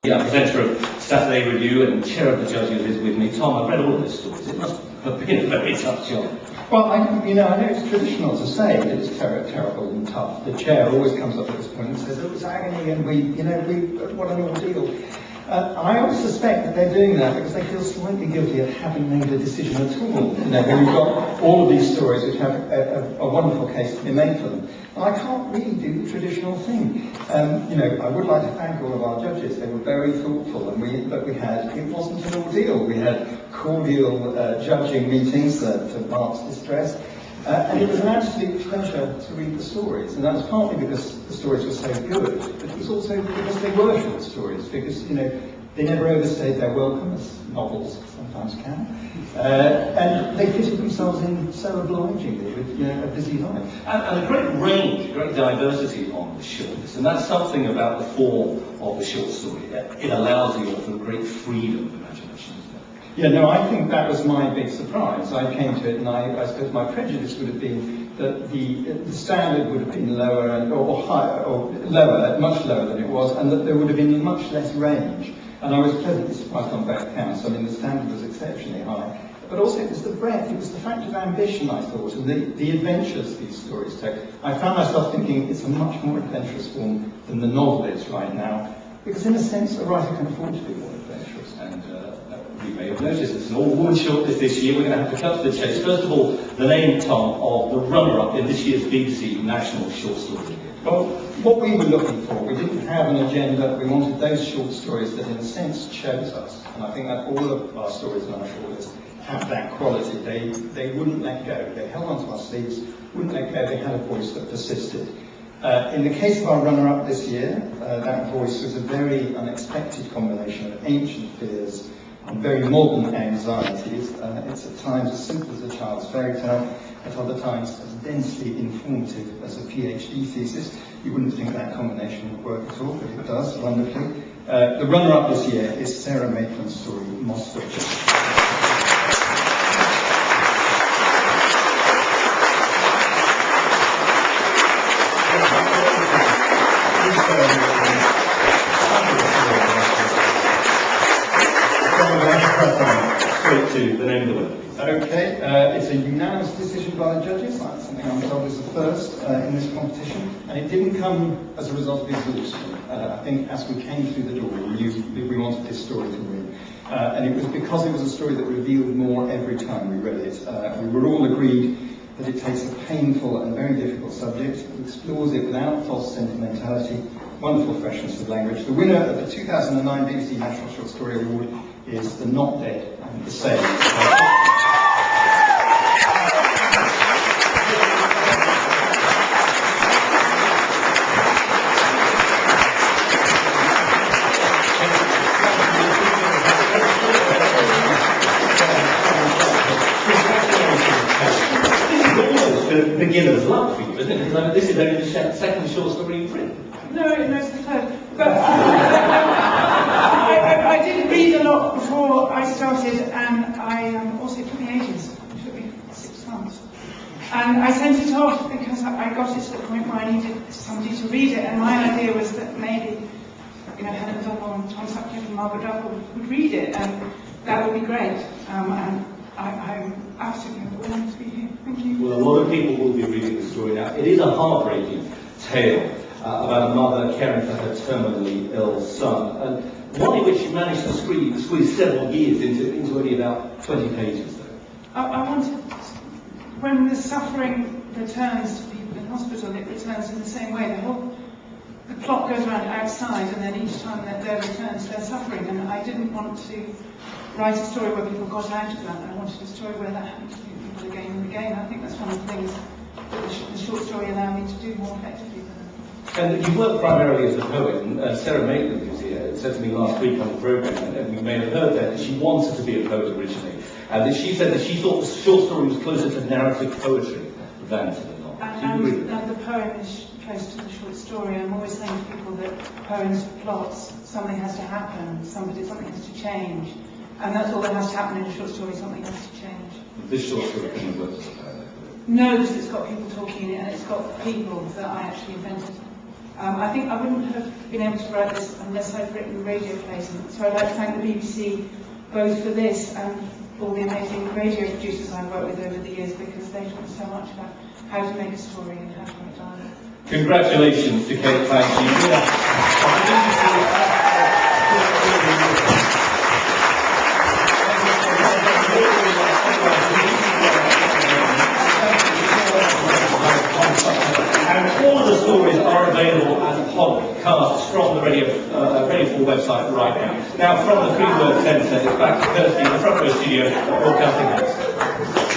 Presenter of Saturday Review and chair of the judges is with me. Tom, I've read all of those stories. It must have been a very tough job. Well, I know it's traditional to say that it's terrible and tough. The chair always comes up at this point and says, "Oh, it's agony," and what an ordeal. I always suspect that they're doing that because they feel slightly guilty of having made a decision at all. When you've got all of these stories which have a wonderful case to be made for them. And I can't really do the traditional thing. I would like to thank all of our judges. They were very thoughtful, and it wasn't an ordeal. We had cordial judging meetings to Mark's distress. And it was an absolute pleasure to read the stories, and that was partly because the stories were so good, but it was also because they were short stories, because they never overstayed their welcome, as novels sometimes can, and they fitted themselves in so obligingly with a busy life. And a great range, great diversity on the shortlist, and that's something about the form of the short story. It allows the author great freedom of imagination. Yeah, no, I think that was my big surprise. I came to it, and I suppose my prejudice would have been that the standard would have been lower or higher, or lower, much lower than it was, and that there would have been much less range. And I was pleasantly surprised on both counts. I mean, the standard was exceptionally high, but also it was the breadth, it was the fact of ambition, I thought, and the adventures these stories take. I found myself thinking it's a much more adventurous form than the novel is right now, because in a sense, a writer can afford to be more adventurous. And you may have noticed it's an all-woman shortlist this year. We're going to have to cut to the chase. First of all, the name, Tom, of the runner-up in this year's BBC National Short Story Award. Well, what we were looking for, we didn't have an agenda. We wanted those short stories that, in a sense, chose us. And I think that all of our stories on our shortlist have that quality. They wouldn't let go. They held onto our sleeves, wouldn't let go. They had a voice that persisted. In the case of our runner-up this year, that voice was a very unexpected combination of ancient fears and very modern anxieties. It's at times as simple as a child's fairy tale, at other times as densely informative as a PhD thesis. You wouldn't think that combination would work at all, but it does wonderfully. The runner-up this year is Sarah Maitland's story, Moss Witch. To the name of the winner. Okay, it's a unanimous decision by the judges. That's something I'm told is the first in this competition, and it didn't come as a result of exhaustion. I think as we came through the door, we wanted this story to win, and it was because it was a story that revealed more every time we read it. We were all agreed that it takes a painful and very difficult subject, it explores it without false sentimentality, wonderful freshness of language. The winner of the 2009 BBC National Short Story Award is The Not Dead and the Saved. Beginner's luck for you, isn't it? Because this is only the second short story you've written. No, it's the third. But I did read a lot before I started, and also it took me ages. It took me 6 months. And I sent it off because I got it to the point where I needed somebody to read it, and my idea was that maybe, Helen Double and Tom Sutcliffe and Margaret Double would read it, and that would be great. And I'm absolutely overwhelmed to be here. Thank you. Well, a lot of people will be reading the story now. It is a heartbreaking tale about a mother caring for her terminally ill son, and one in which you managed to squeeze several years into only about 20 pages, though. I wanted, when the suffering returns to people in hospital, it returns in the same way. The plot goes around outside, and then each time that there returns, they're suffering. And I didn't want to write a story where people got out of that. I wanted a story where that happened to people again and again. I think that's one of the things that the short story allowed me to do more effectively. And you work primarily as a poet, and Sarah Maitland, who's here, said to me last week on the programme, and we may have heard that she wanted to be a poet originally, and that she said that she thought the short story was closer to narrative poetry than to the novel. And the poem is close to the short story. I'm always saying to people that poems are plots. Something has to happen, something has to change, and that's all that has to happen in a short story. Something has to change. This short story can work. No, because it's got people talking in it, and it's got people that I actually invented. I think I wouldn't have been able to write this unless I'd written radio plays. So I'd like to thank the BBC both for this and all the amazing radio producers I've worked with over the years, because they taught me so much about how to make a story and how to write dialogue. Congratulations to Kate Clanchy. And all of the stories are available as podcasts from the Radio 4 website right now. Now, from the Free Word Centre, it's back to Kirsty in the front row studio at Broadcasting House.